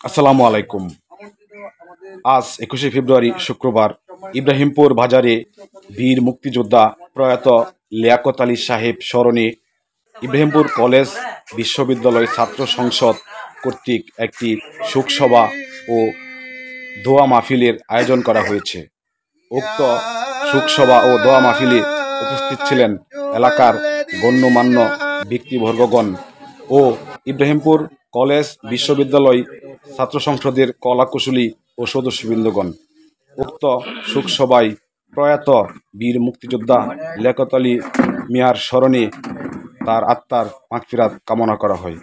আসসালামু আলাইকুম। আজ 21শে ফেব্রুয়ারি শুক্রবার ইব্রাহিমপুর বাজারে বীর মুক্তিযোদ্ধা প্রয়াত লিয়াকত আলী সাহেব স্মরণে ইব্রাহিমপুর কলেজ বিশ্ববিদ্যালয় ছাত্র সংসদ কর্তৃক একটি শোকসভা ও দোয়া মাহফিলের আয়োজন করা হয়েছে। উক্ত শোকসভা ও দোয়া মাহফিলে উপস্থিত ছিলেন এলাকার গণ্যমান্য ব্যক্তিবর্গগণ ও ইব্রাহিমপুর কলেজ বিশ্ববিদ্যালয় ছাত্র সংসদের কলাকুশলী ও সদস্যবৃন্দগণ। উক্ত শোকসভায় প্রয়াত বীর মুক্তিযোদ্ধা লিয়াকত আলী মিয়ার স্মরণে তার আত্মার মাগফিরাত কামনা করা হয়।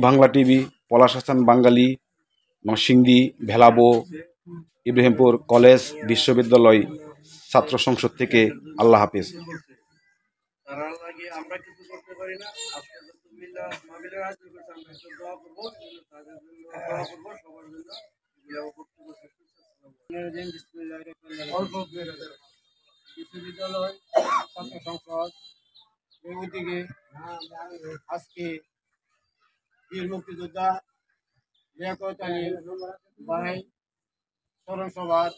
বাংলা টিভি, পলাশ হাসান বাঙালি, নরসিংদী, ভেলাবো, ইব্রাহিমপুর কলেজ বিশ্ববিদ্যালয় ছাত্র সংসদ থেকে। আল্লাহ হাফিজ। বিশ্ববিদ্যালয় ছাত্র সংসদ দিকে আজকে বীর মুক্তিযোদ্ধা লিয়াকত আলী ভাই স্মরণ সভার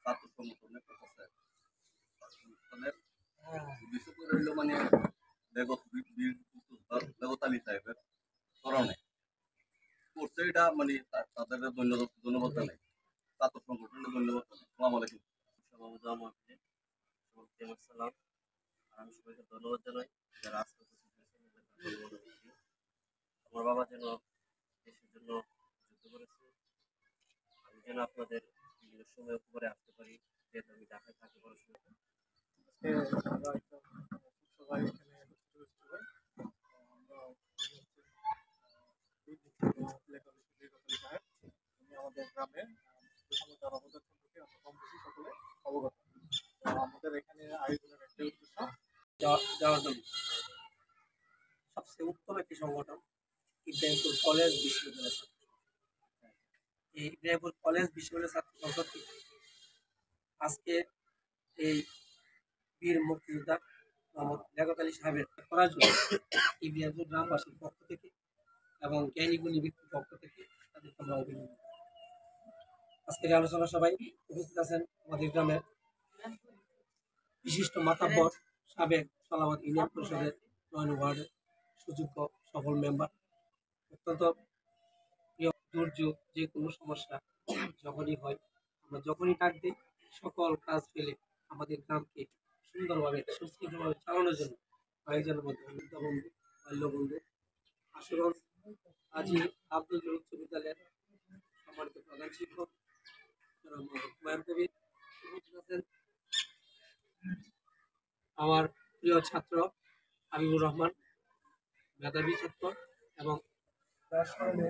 ছাত্র সংগঠনের মানে লিয়াকত আলী সাহেবের স্মরণে করছে। এটা মানে তাদের ধন্যবাদ জানাই, ছাত্র সংগঠনের ধন্যবাদ জানাই। আসসালামু আলাইকুম। সালাম। আমি সবাইকে ধন্যবাদ জানাই যারা আজকে আমার বাবা যেন দেশের জন্য যুদ্ধ করেছে, আমি যেন আপনাদের বিভিন্ন সময় উপরে আসতে পারি, যেহেতু আমি ঢাকায় থাকি পড়াশোনা। আমাদের গ্রামে সকলে অবগত। আমাদের এখানে আয়োজনের একটা উদ্দেশ্য যাওয়ার জন্য সবচেয়ে উত্তম একটি সংগঠন ইব্রাহিমপুর কলেজ বিশ্ববিদ্যালয়। এই ইব্রাহিমপুর কলেজ বিশ্ববিদ্যালয় ছাত্র সংসদ আজকে এই বীর মুক্তিযোদ্ধা মোহাম্মদ লিয়াকত আলী সাহেবের করার জন্য ইব্রাহিমপুর গ্রামবাসীর পক্ষ থেকে এবং জ্ঞানীগুণী ব্যক্তির পক্ষ থেকে তাদেরকে আমরা অভিনন্দন। আজকের আলোচনা সবাই উপস্থিত আছেন আমাদের গ্রামের বিশিষ্ট মাতাব্বর, সাবেক সালামাত ইউনিয়ন পরিষদের ৯ ওয়ার্ডের সুযোগ্য সফল মেম্বার। অত্যন্ত প্রিয় দুর্যোগ, যে কোনো সমস্যা যখনই হয়, আমরা যখনই ডাক দিই, সকল কাজ ফেলে আমাদের গ্রামকে সুন্দরভাবে সুশৃঙ্খলভাবে চালানোর জন্য কয়েকজনের মধ্যে বন্ধু, বাল্যবন্ধু, আশুগঞ্জ আজি আব্দুল উচ্চ বিদ্যালয়ের সম্মানিত প্রধান শিক্ষক হুমায়ুন কবির, আমার প্রিয় ছাত্র হাবিবুর রহমান, মেধাবী ছাত্র, এবং তার সামনে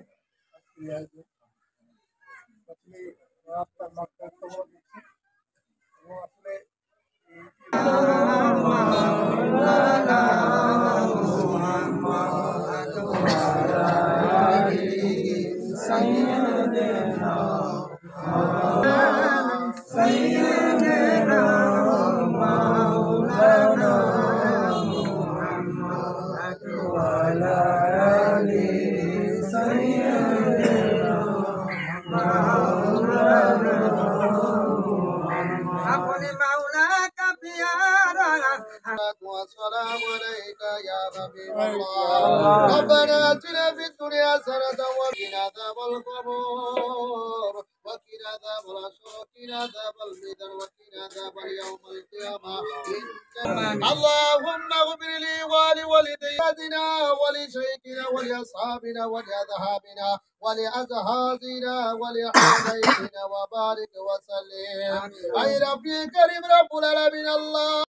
والسلام عليك يا حبيب الله. ربنا اتنا في الدنيا حسنة وقنا عذاب القبور وقنا عذاب الحشر وقنا عذاب الميزان وقنا عذاب يوم القيامة. اللهم اغفر لي ولوالدينا ولشيخنا ولأصحابنا ولأذهابنا ولأزهازنا ولأحبابنا وبارك وسلم. أي ربي كريم رب العالمين الله.